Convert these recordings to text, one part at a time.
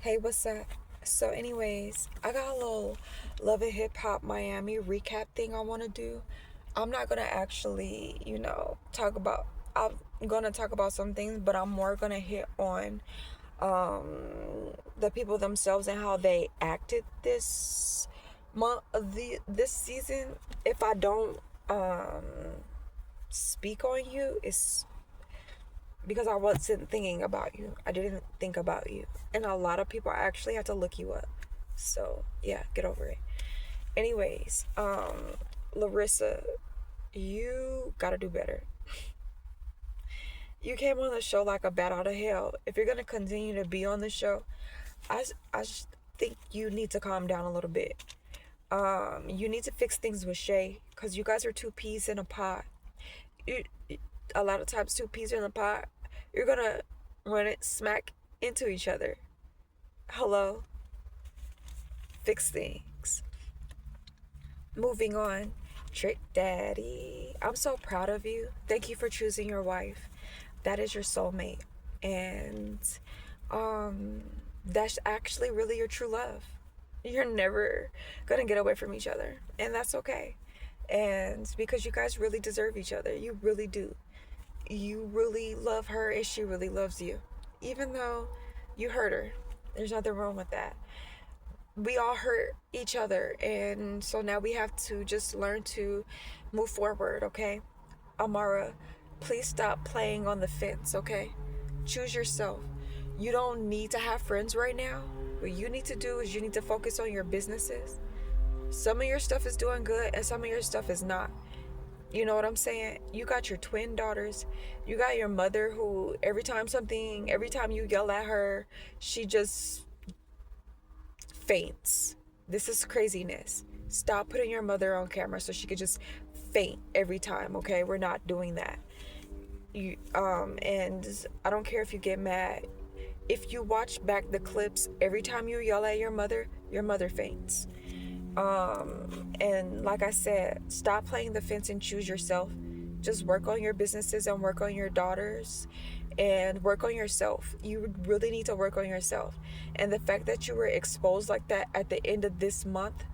Hey, what's up? So, anyways, I got a little Love and Hip Hop Miami recap thing I want to do. I'm not gonna actually, talk about. I'm gonna talk about some things, but I'm more gonna hit on um, the people themselves and how they acted this month of this season. If I don't um, speak on you, it's because I wasn't thinking about you. I didn't think about you. And a lot of people actually had to look you up. So, yeah, get over it. Anyways, Larissa, you gotta do better. You came on the show like a bat out of hell. If you're gonna continue to be on the show, I just think you need to calm down a little bit. You need to fix things with Shay because you guys are two peas in a pot. You, a lot of times, two peas in a pot, you're gonna run it smack into each other. Hello, fix things. Moving on. Trick Daddy. I'm so proud of you. Thank you for choosing your wife. That is your soulmate. And um that's actually really your true love. You're never gonna get away from each other. And that's okay. And because you guys really deserve each other. You really do. You really love her and she really loves you. Even though you hurt her. There's nothing wrong with that. We all hurt each other, and so now we have to just learn to move forward. Okay, Amara, please stop playing on the fence. Okay, choose yourself. You don't need to have friends right now. What you need to do is you need to focus on your businesses. Some of your stuff is doing good and some of your stuff is not. You know what I'm saying? You got your twin daughters. You got your mother who every time you yell at her, she just faints. This is craziness. Stop putting your mother on camera so she could just faint every time, okay? We're not doing that. And I don't care if you get mad. If you watch back the clips, every time you yell at your mother faints. And like I said, stop playing the fence and choose yourself. Just work on your businesses and work on your daughters and work on yourself. You really need to work on yourself. And the fact that you were exposed like that at the end of this month,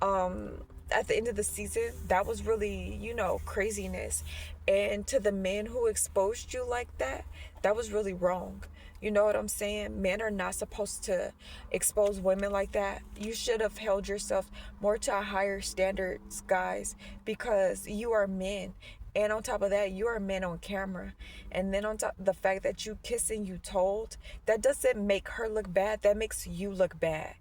at the end of the season, that was really, craziness. And to the men who exposed you like that, that was really wrong. You know what I'm saying? Men are not supposed to expose women like that. You should have held yourself more to a higher standards, guys, because you are men. And on top of that, you are men on camera. And then on top the fact that you kissing you told, that doesn't make her look bad. That makes you look bad.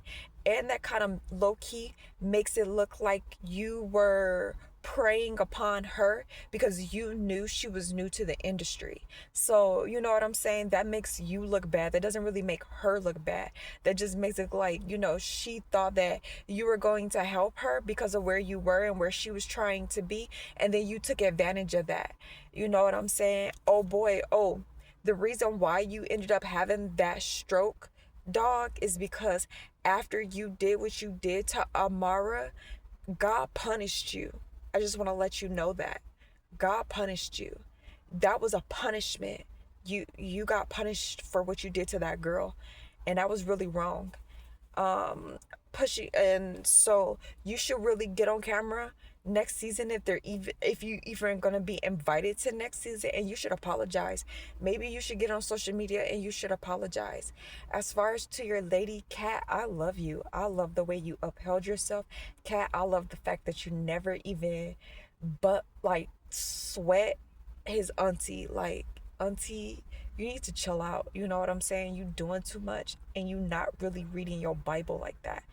And that kind of low key makes it look like you were preying upon her because you knew she was new to the industry. So, you know what I'm saying? That makes you look bad. That doesn't really make her look bad. That just makes it like, she thought that you were going to help her because of where you were and where she was trying to be. And then you took advantage of that. You know what I'm saying? Oh boy. Oh, the reason why you ended up having that stroke, dog, is because after you did what you did to Amara, God punished you. I just want to let you know that. God punished you. That was a punishment. You got punished for what you did to that girl, and that was really wrong. Pushing, and so you should really get on camera next season if you even gonna be invited to next season, and you should apologize. Maybe you should get on social media and you should apologize. As far as to your lady Cat, I love you. I love the way you upheld yourself, Cat. I love the fact that you never even but like sweat his auntie. Like, auntie, you need to chill out. You know what I'm saying? You doing too much and you not really reading your Bible like that.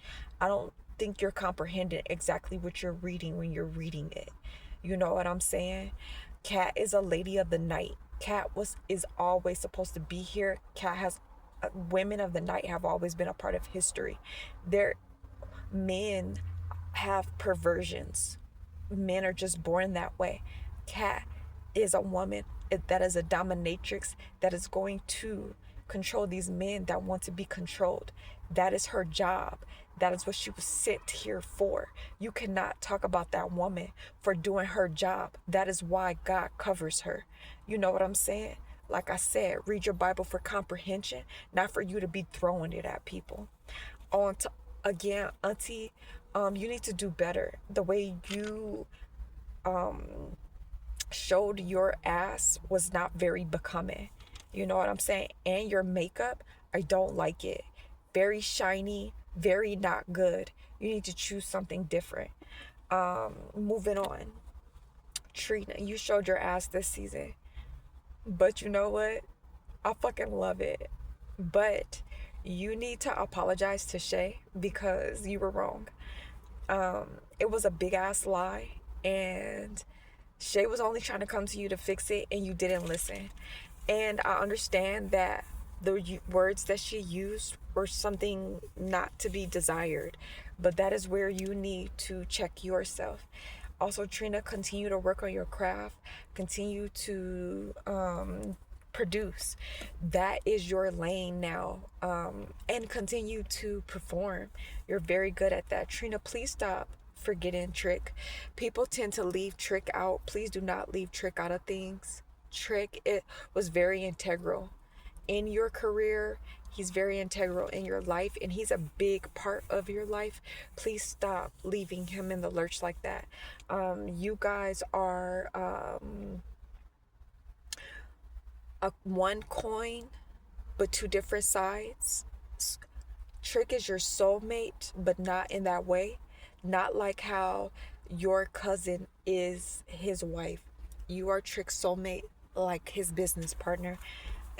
I don't think you're comprehending exactly what you're reading when you're reading it. You know what I'm saying? Cat is a lady of the night. Cat was is always supposed to be here. Cat has women of the night have always been a part of history. Their men have perversions. Men are just born that way. Cat is a woman that is a dominatrix that is going to control these men that want to be controlled. That is her job. That is what she was sent here for. You cannot talk about that woman for doing her job. That is why God covers her. You know what I'm saying? Like I said, read your Bible for comprehension, not for you to be throwing it at people. On to, again, Auntie, you need to do better. The way you um showed your ass was not very becoming. You know what I'm saying? And your makeup, I don't like it. Very shiny, very not good. You need to choose something different. Moving on. Trina, you showed your ass this season. But you know what? I fucking love it. But you need to apologize to Shay because you were wrong. It was a big ass lie, and Shay was only trying to come to you to fix it, and you didn't listen. And I understand that the words that she used were something not to be desired, but that is where you need to check yourself. Also, Trina, continue to work on your craft, continue to produce. That is your lane now, and continue to perform. You're very good at that. Trina, please stop forgetting Trick. People tend to leave Trick out. Please do not leave Trick out of things. Trick, it was very integral in your career. He's very integral in your life, and he's a big part of your life. Please stop leaving him in the lurch like that. You guys are a one coin, but two different sides. Trick is your soulmate, but not in that way. Not like how your cousin is his wife. You are Trick's soulmate, like his business partner.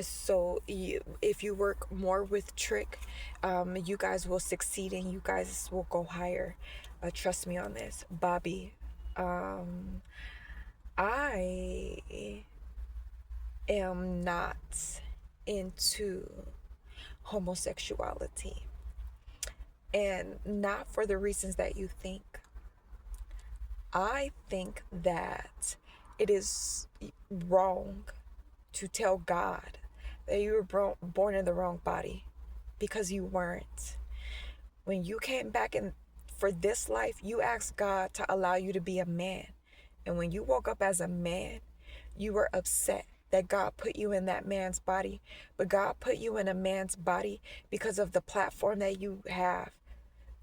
So if you work more with Trick, you guys will succeed and you guys will go higher. Trust me on this. Bobby, I am not into homosexuality, and not for the reasons that you think. I think that it is wrong to tell God that you were born in the wrong body, because you weren't. When you came back in for this life, you asked God to allow you to be a man. And when you woke up as a man, you were upset that God put you in that man's body. But God put you in a man's body because of the platform that you have.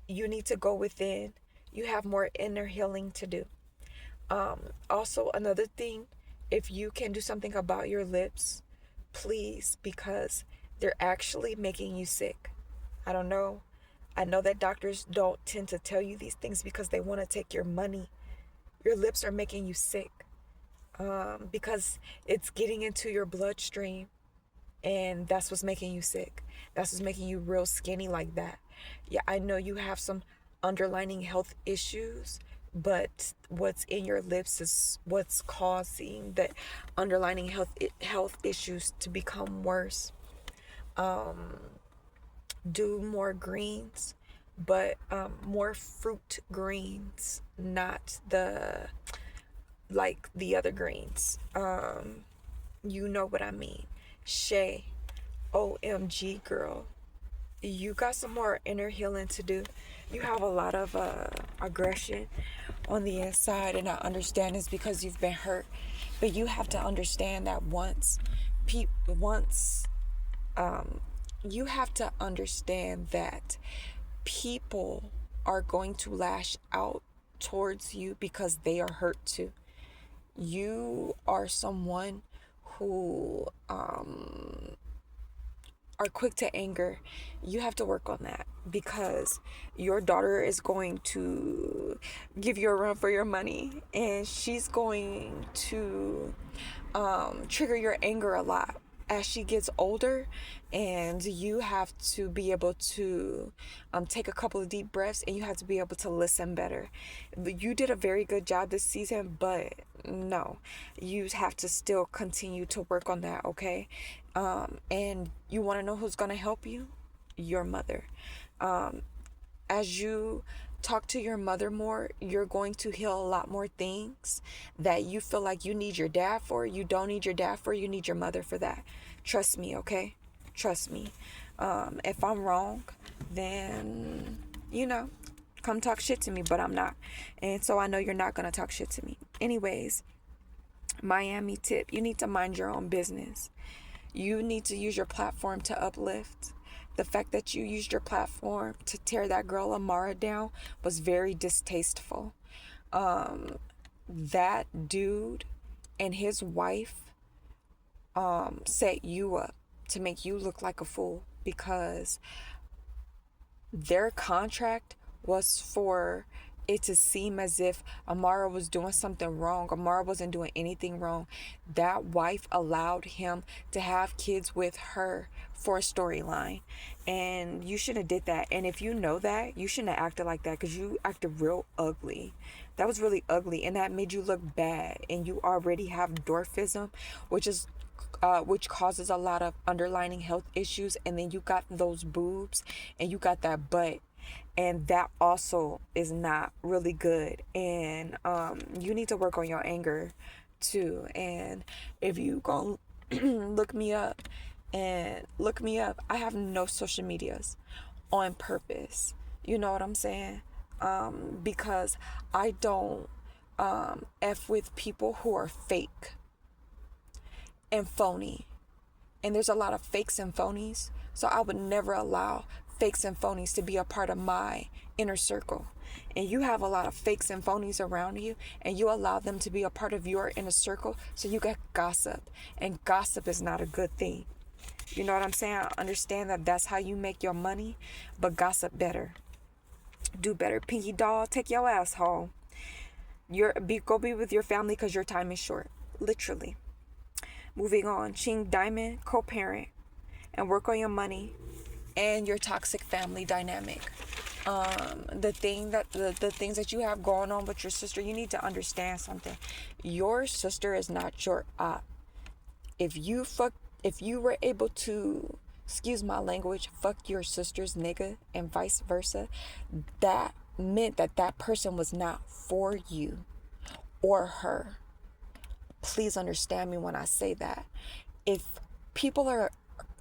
You need to go within. You have more inner healing to do. Also, another thing, if you can do something about your lips, please, because they're actually making you sick. I don't know. I know that doctors don't tend to tell you these things because they want to take your money. Your lips are making you sick, because it's getting into your bloodstream, and that's what's making you sick. That's what's making you real skinny like that. Yeah, I know you have some underlying health issues, but what's in your lips is what's causing the underlying health issues to become worse. Do more greens, but more fruit greens, not the other greens. You know what I mean. Shay, OMG girl, you got some more inner healing to do. You have a lot of aggression on the inside, and I understand it's because you've been hurt. But you have to understand that you have to understand that people are going to lash out towards you because they are hurt too. You are someone who are quick to anger. You have to work on that, because your daughter is going to give you a run for your money, and she's going to trigger your anger a lot as she gets older, and you have to be able to take a couple of deep breaths, and you have to be able to listen better. You did a very good job this season, but no, you have to still continue to work on that, okay? And you want to know who's going to help you? Your mother. As you talk to your mother more, you're going to heal a lot more things that you feel like you need your dad for. You don't need your dad for, you need your mother for that. Trust me, okay? Trust me. If I'm wrong, then, come talk shit to me, but I'm not. And so I know you're not going to talk shit to me. Anyways, Miami tip: you need to mind your own business. You need to use your platform to uplift. The fact that you used your platform to tear that girl Amara down was very distasteful. That dude and his wife set you up to make you look like a fool, because their contract was for it to seem as if Amara was doing something wrong. Amara wasn't doing anything wrong. That wife allowed him to have kids with her for a storyline. And you shouldn't have did that. And if you know that, you shouldn't have acted like that, because you acted real ugly. That was really ugly, and that made you look bad. And you already have dwarfism, which causes a lot of underlying health issues. And then you got those boobs and you got that butt, and that also is not really good. And you need to work on your anger too. And if you go look me up, I have no social medias on purpose. You know what I'm saying? Because I don't f with people who are fake and phony. And there's a lot of fakes and phonies. So I would never allow fakes and phonies to be a part of my inner circle. And you have a lot of fakes and phonies around you, and you allow them to be a part of your inner circle, so you get gossip. And gossip is not a good thing. You know what I'm saying? I understand that that's how you make your money, but gossip better. Do better. Pinky doll, take your ass home. Go be with your family, because your time is short. Literally. Moving on. Ching Diamond, co-parent, and work on your money and your toxic family dynamic. The things that you have going on with your sister, you need to understand something. Your sister is not your op. If you were able to, excuse my language, fuck your sister's nigga and vice versa, that meant that person was not for you or her. Please understand me when I say that. If people are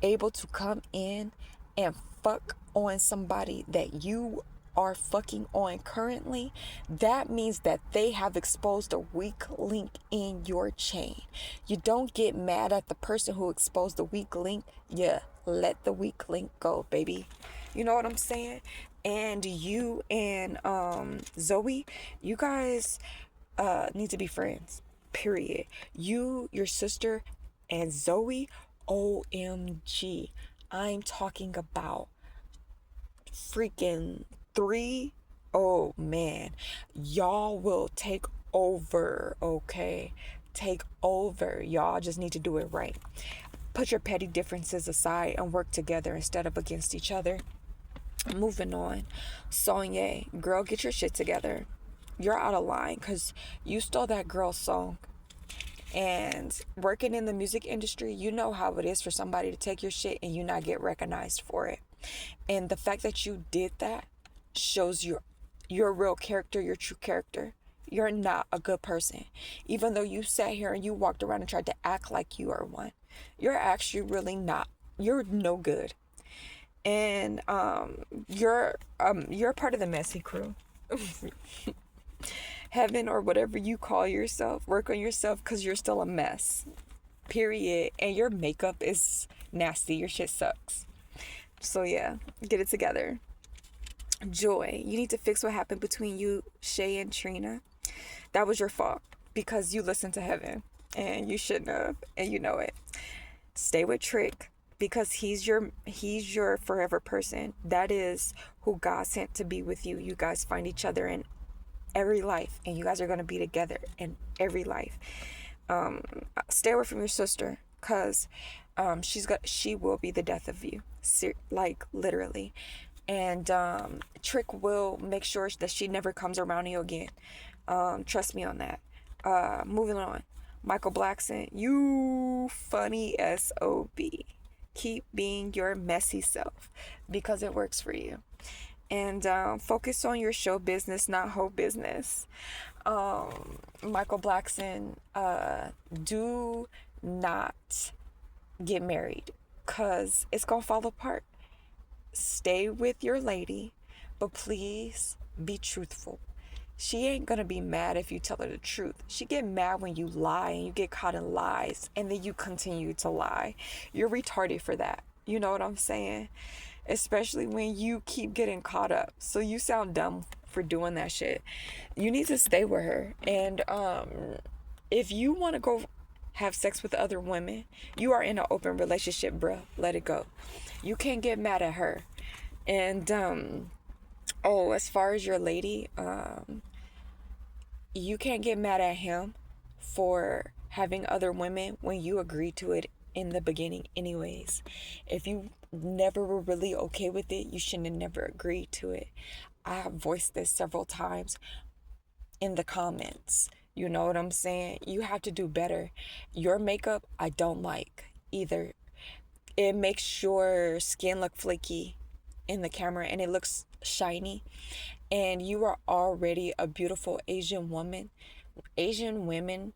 able to come in and fuck on somebody that you are fucking on currently, that means that they have exposed a weak link in your chain. You don't get mad at the person who exposed the weak link. Yeah, let the weak link go, baby. You know what I'm saying? And you and Zoe, you guys need to be friends. Period. Your sister, and Zoe, OMG. I'm talking about freaking 3. Oh man. Y'all will take over, okay? Take over. Y'all just need to do it right. Put your petty differences aside and work together instead of against each other. Moving on. Sonya, girl, get your shit together. You're out of line, because you stole that girl's song. And working in the music industry, you know how it is for somebody to take your shit and you not get recognized for it. And the fact that you did that shows your real character, your true character. You're not a good person. Even though you sat here and you walked around and tried to act like you are one, you're actually really not. You're no good. And you're part of the messy crew. Heaven, or whatever you call yourself, work on yourself, because you're still a mess. Period. And your makeup is nasty. Your shit sucks. So yeah, get it together. Joy, you need to fix what happened between you, Shay, and Trina. That was your fault, because you listened to Heaven and you shouldn't have, and you know it. Stay with Trick, because he's your forever person. That is who God sent to be with you. You guys find each other in every life, and you guys are going to be together in every life. Stay away from your sister, because she will be the death of you, like literally. And Trick will make sure that she never comes around you again. Trust me on that. Moving on. Michael Blackson, you funny SOB. Keep being your messy self, because it works for you. And focus on your show business, not whole business. Michael Blackson, do not get married, because it's gonna fall apart. Stay with your lady, but please be truthful. She ain't gonna be mad if you tell her the truth. She get mad when you lie and you get caught in lies and then you continue to lie. You're retarded for that. You know what I'm saying? Especially when you keep getting caught up. So you sound dumb for doing that shit. You need to stay with her. And if you want to go have sex with other women, you are in an open relationship, bruh. Let it go. You can't get mad at her. And oh, as far as your lady, you can't get mad at him for having other women when you agreed to it in the beginning anyways. If you never were really okay with it, you shouldn't have never agreed to it. I have voiced this several times in the comments. You know what I'm saying? You have to do better. Your makeup, I don't like either. It makes your skin look flaky in the camera and it looks shiny. And you are already a beautiful Asian woman. Asian women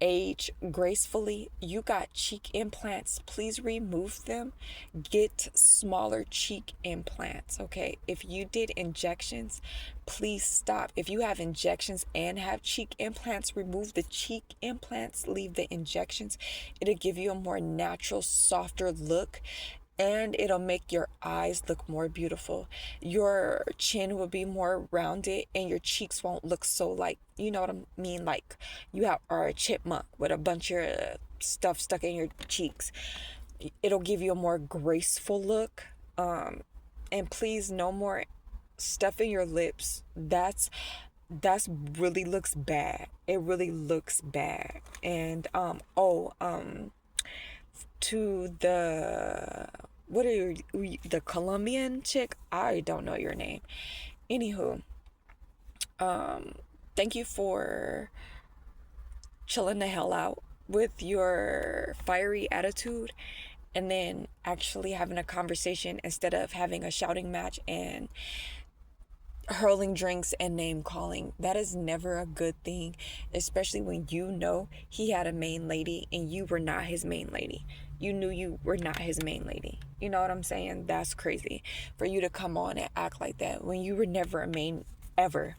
age gracefully. You got cheek implants. Please remove them. Get smaller cheek implants, okay? If you did injections, please stop. If you have injections and have cheek implants, remove the cheek implants, leave the injections. It'll give you a more natural, softer look. And it'll make your eyes look more beautiful. Your chin will be more rounded and your cheeks won't look so like, you know what I mean? Like you are a chipmunk with a bunch of stuff stuck in your cheeks. It'll give you a more graceful look. And please, no more stuff in your lips. That's really looks bad. It really looks bad. And to the what are you, the Colombian chick? I don't know your name. Anywho, thank you for chilling the hell out with your fiery attitude and then actually having a conversation instead of having a shouting match and hurling drinks and name calling. That is never a good thing, especially when you know he had a main lady and you were not his main lady. You knew you were not his main lady. You know what I'm saying? That's crazy for you to come on and act like that when you were never a main ever.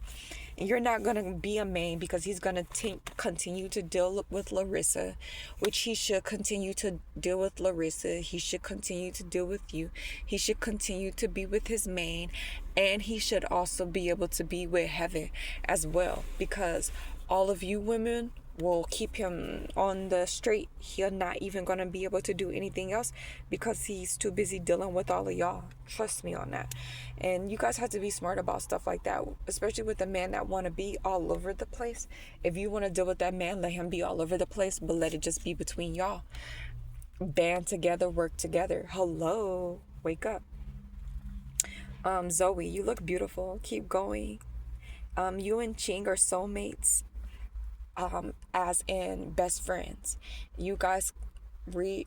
And you're not going to be a main because he's going to continue to deal with Larissa, which he should continue to deal with Larissa. He should continue to deal with you. He should continue to be with his main. And he should also be able to be with Heaven as well, because all of you women will keep him on the straight. He'll not even gonna be able to do anything else because he's too busy dealing with all of y'all. Trust me on that. And you guys have to be smart about stuff like that, especially with a man that want to be all over the place. If you want to deal with that man, let him be all over the place, but let it just be between y'all. Band together, work together. Hello, wake up. Zoe, you look beautiful. Keep going. You and Ching are soulmates. As in best friends. You guys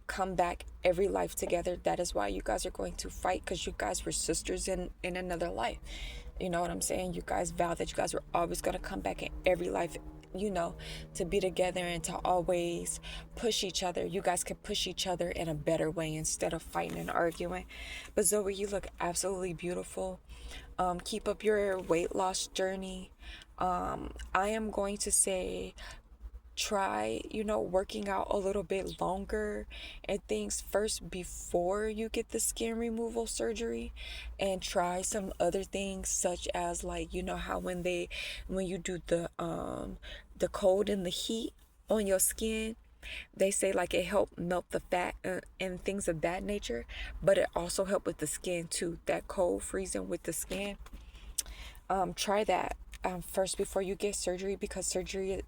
come back every life together. That is why you guys are going to fight, because you guys were sisters in another life. You know what I'm saying? You guys vowed that you guys were always going to come back in every life, you know, to be together and to always push each other. You guys can push each other in a better way instead of fighting and arguing. But Zoe, you look absolutely beautiful. Keep up your weight loss journey. I am going to say try, working out a little bit longer and things first before you get the skin removal surgery, and try some other things such as, like, how when you do the cold and the heat on your skin, they say like it helped melt the fat and things of that nature, but it also helped with the skin too, that cold freezing with the skin. Try that first before you get surgery, because surgery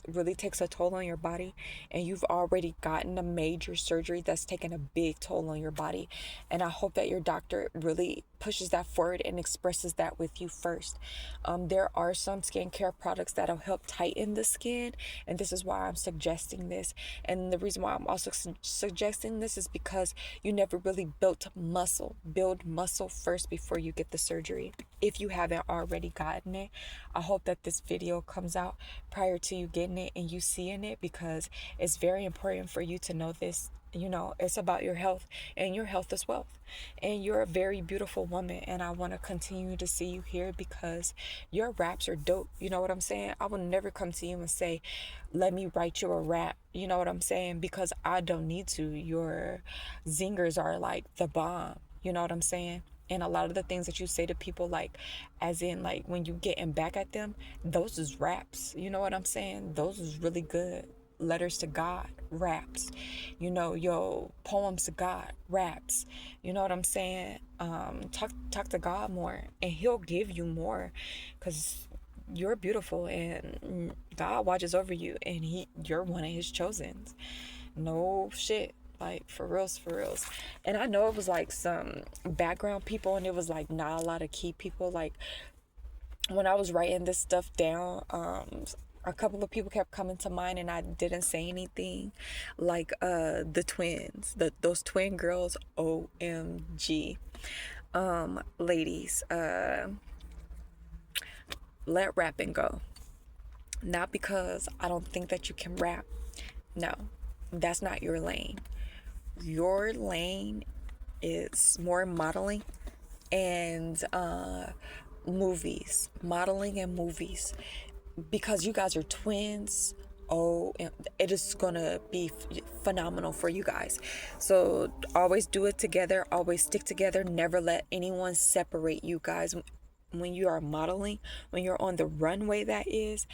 really takes a toll on your body, and you've already gotten a major surgery that's taken a big toll on your body. And I hope that your doctor really pushes that forward and expresses that with you first. There are some skincare products that'll help tighten the skin, and this is why I'm suggesting this. And the reason why I'm also suggesting this is because you never really build muscle first before you get the surgery, if you haven't already gotten it. I hope that this video comes out prior to you getting it and you seeing it, because it's very important for you to know this You know, it's about your health, and your health is wealth. And you're a very beautiful woman, and I want to continue to see you here because your raps are dope. You know what I'm saying? I will never come to you and say, let me write you a rap. You know what I'm saying? Because I don't need to. Your zingers are like the bomb. You know what I'm saying? And a lot of the things that you say to people, like, as in, like, when you getting back at them, those is raps. You know what I'm saying? Those is really good. Letters to God, raps. You know, yo, poems to God, raps. You know what I'm saying? Talk to God more, and He'll give you more, cause you're beautiful, and God watches over you, and you're one of His chosen. No shit. Like, for reals, for reals. And I know it was like some background people, and it was like not a lot of key people. Like, when I was writing this stuff down, a couple of people kept coming to mind, and I didn't say anything. Like the twins, those twin girls, OMG. Ladies, let rapping go. Not because I don't think that you can rap. No, that's not your lane. Your lane is more modeling and movies, modeling and movies, because you guys are twins. Oh, it is gonna be phenomenal for you guys. So always do it together, always stick together, never let anyone separate you guys when you are modeling, when you're on the runway, that is,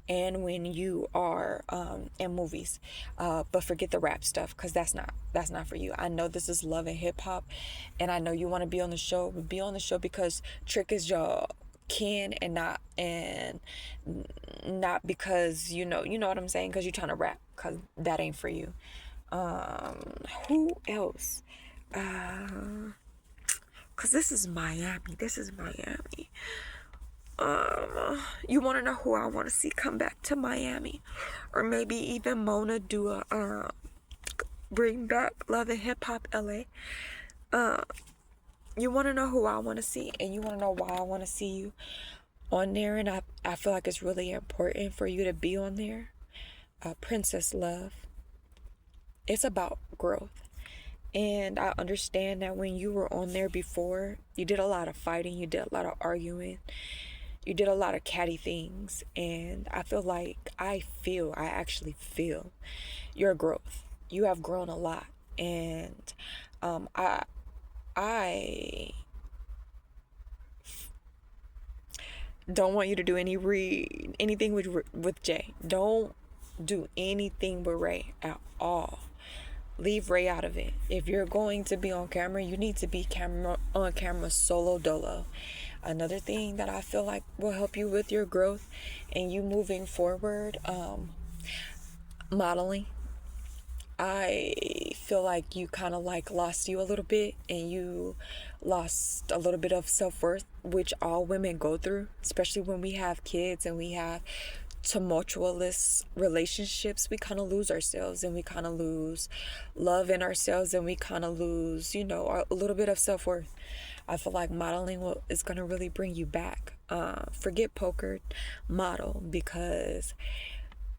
and when you are in movies. But forget the rap stuff, because that's not for you. I know this is love and hip-hop, and I know you want to be on the show, but be on the show because Trick is your kin, and not because you know what I'm saying, because you're trying to rap, because that ain't for you. Who else? Because this is Miami. You want to know who I want to see come back to Miami, or maybe even Mona do a bring back Love and Hip Hop LA. You want to know who I want to see, and you want to know why I want to see you on there, and I feel like it's really important for you to be on there. Princess Love. It's about growth. And I understand that when you were on there before, you did a lot of fighting, you did a lot of arguing, you did a lot of catty things. And I feel like I actually feel your growth. You have grown a lot. And I don't want you to do anything with Jay. Don't do anything with Ray at all. Leave Ray out of it. If you're going to be on camera, you need to be on camera solo dolo. Another thing that I feel like will help you with your growth and you moving forward, modeling. I feel like you kind of like lost you a little bit, and you lost a little bit of self-worth, which all women go through, especially when we have kids and we have tumultuous relationships. We kind of lose ourselves, and we kind of lose love in ourselves, and we kind of lose, a little bit of self-worth. I feel like modeling is going to really bring you back. Forget poker, model, because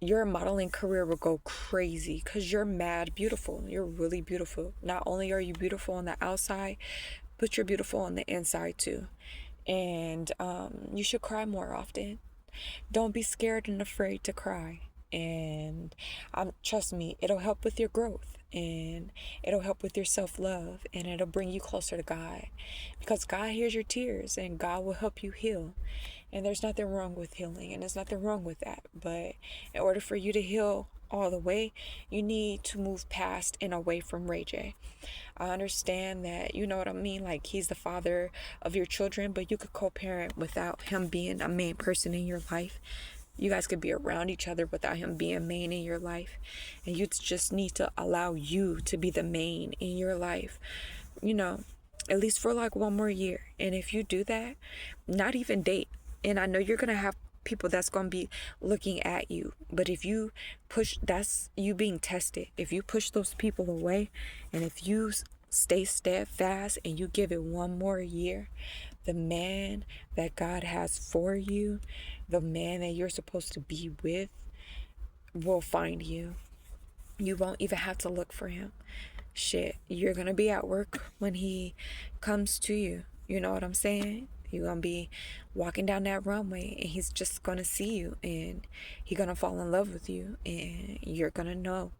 your modeling career will go crazy, because you're mad beautiful. You're really beautiful. Not only are you beautiful on the outside, but you're beautiful on the inside too. And you should cry more often. Don't be scared and afraid to cry. And trust me, it'll help with your growth, and it'll help with your self-love, and it'll bring you closer to God, because God hears your tears, and God will help you heal. And there's nothing wrong with healing, and there's nothing wrong with that. But in order for you to heal all the way, you need to move past and away from Ray J. I understand that, you know what I mean? Like, he's the father of your children, but you could co-parent without him being a main person in your life. You guys could be around each other without him being main in your life. And you just need to allow you to be the main in your life, at least for like one more year. And if you do that, not even date. And I know you're going to have people that's going to be looking at you. But if you push, that's you being tested. If you push those people away, and if you stay steadfast and you give it one more year, the man that God has for you, the man that you're supposed to be with, will find you. You won't even have to look for him. shit, you're gonna be at work when he comes to you. You know what I'm saying? You're gonna be walking down that runway and he's just gonna see you and he's gonna fall in love with you and you're gonna know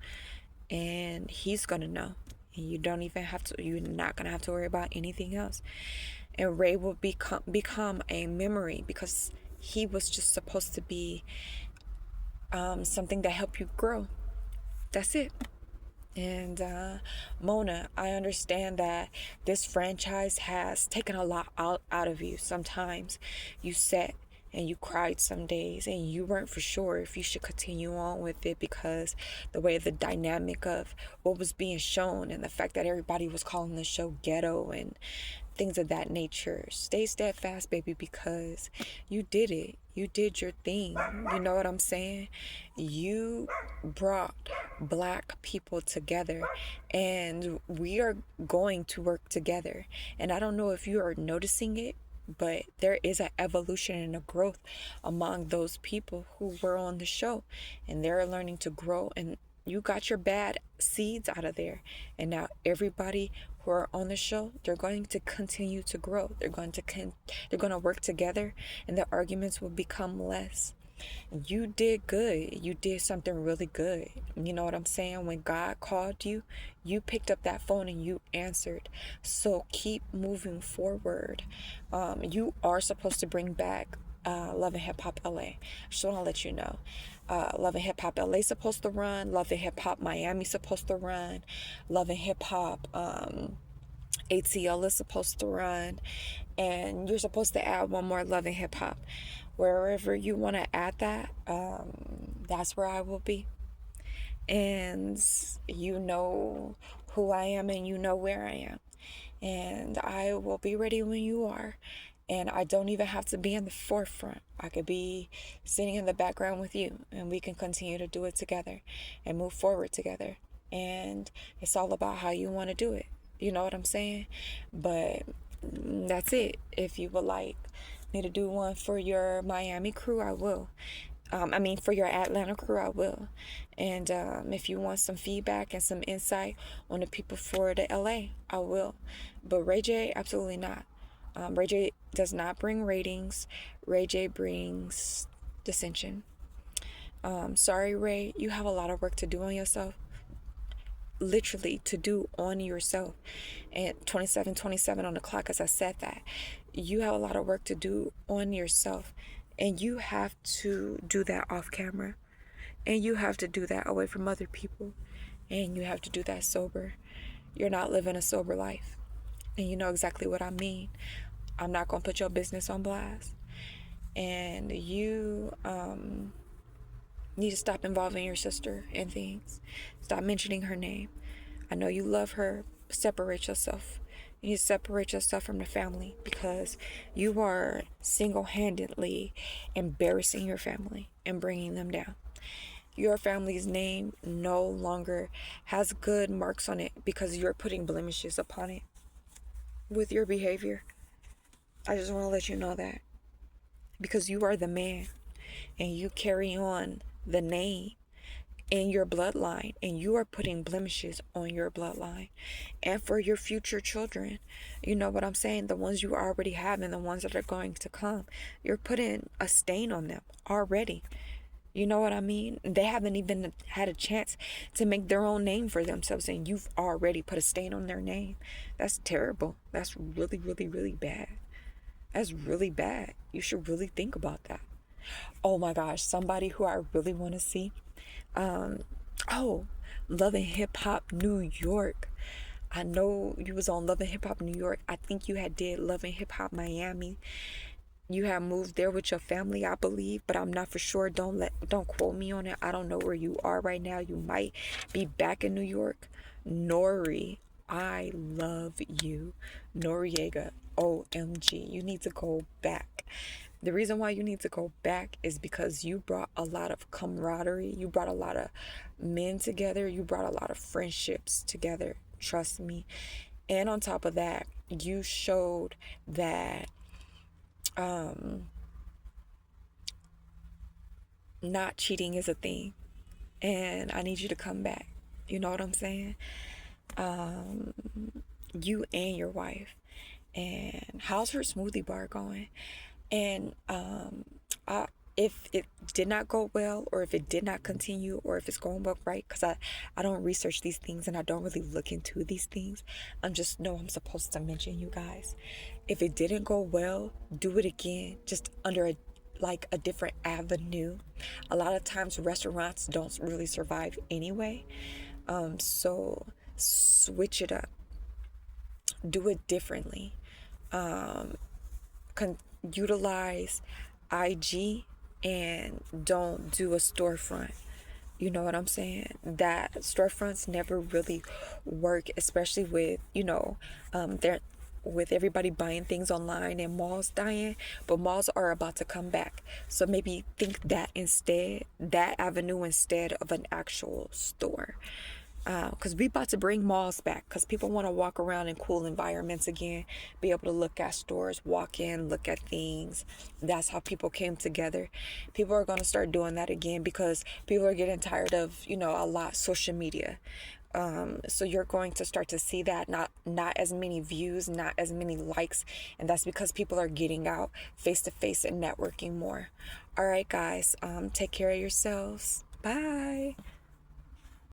and he's gonna know. And you don't even have to, you're not gonna have to worry about anything else. And Ray will become a memory because he was just supposed to be something that helped you grow. That's it. And Mona, I understand that this franchise has taken a lot out of you. Sometimes you sat and you cried some days and you weren't for sure if you should continue on with it because the way the dynamic of what was being shown and the fact that everybody was calling the show ghetto and things of that nature. Stay steadfast, baby, because you did it. You did your thing. You know what I'm saying? You brought black people together and we are going to work together. And I don't know if you are noticing it, but there is an evolution and a growth among those people who were on the show and they're learning to grow, and you got your bad seeds out of there, and now everybody who are on the show, they're going to continue to grow. They're going to work together and the arguments will become less. You did good. You did something really good. You know what I'm saying? When God called you, you picked up that phone and you answered. So keep moving forward. You are supposed to bring back Love and Hip Hop LA. Just want to let you know. Love and Hip Hop LA supposed to run. Love and Hip Hop Miami supposed to run. Love and Hip Hop ATL is supposed to run, and you're supposed to add one more Love and Hip Hop. Wherever you want to add that, that's where I will be. And you know who I am and you know where I am. And I will be ready when you are. And I don't even have to be in the forefront. I could be sitting in the background with you and we can continue to do it together and move forward together. And it's all about how you want to do it. You know what I'm saying? But that's it. If you would like me to do one for your Miami crew, I will. For your Atlanta crew, I will. And if you want some feedback and some insight on the people for the LA, I will. But Ray J, absolutely not. Ray J does not bring ratings. Ray J brings dissension. Sorry, Ray, you have a lot of work to do on yourself. Literally to do on yourself. And 27:27 on the clock, as I said that. You have a lot of work to do on yourself. And you have to do that off camera. And you have to do that away from other people. And you have to do that sober. You're not living a sober life. And you know exactly what I mean. I'm not going to put your business on blast. And you need to stop involving your sister in things. Stop mentioning her name. I know you love her. Separate yourself. You need to separate yourself from the family because you are single-handedly embarrassing your family and bringing them down. Your family's name no longer has good marks on it because you're putting blemishes upon it with your behavior. I just want to let you know that because you are the man and you carry on the name in your bloodline, and you are putting blemishes on your bloodline and for your future children. You know what I'm saying? The ones you already have and the ones that are going to come. You're putting a stain on them already. You know what I mean? They haven't even had a chance to make their own name for themselves, and you've already put a stain on their name. That's terrible. That's really, really, really bad. That's really bad. You should really think about that. Oh my gosh, somebody who I really want to see. Love and Hip Hop New York. I know you was on Love and Hip Hop New York. I think you had did Love and Hip Hop Miami. You have moved there with your family, I believe, but I'm not for sure. Don't quote me on it. I don't know where you are right now. You might be back in New York. Nori, I love you. Noriega, OMG. You need to go back. The reason why you need to go back is because you brought a lot of camaraderie. You brought a lot of men together. You brought a lot of friendships together. Trust me. And on top of that, you showed that not cheating is a thing. And I need you to come back. You know what I'm saying? you and your wife. And how's her smoothie bar going? And I, if it did not go well, or if it did not continue, or if it's going well, right, because I don't research these things and I don't really look into these things. I'm just know I'm supposed to mention you guys. If it didn't go well, do it again, just under a different avenue. A lot of times restaurants don't really survive anyway. So switch it up, do it differently. Con- Utilize IG and don't do a storefront. You know what I'm saying? That storefronts never really work, especially with, they're with everybody buying things online and malls dying, but malls are about to come back. So maybe think that instead, that avenue instead of an actual store. Because we about to bring malls back, because people want to walk around in cool environments again, be able to look at stores, walk in, look at things. That's how people came together. People are going to start doing that again because people are getting tired of, a lot social media. So you're going to start to see that not as many views, not as many likes, and that's because people are getting out face to face and networking more. All right, guys, take care of yourselves. Bye.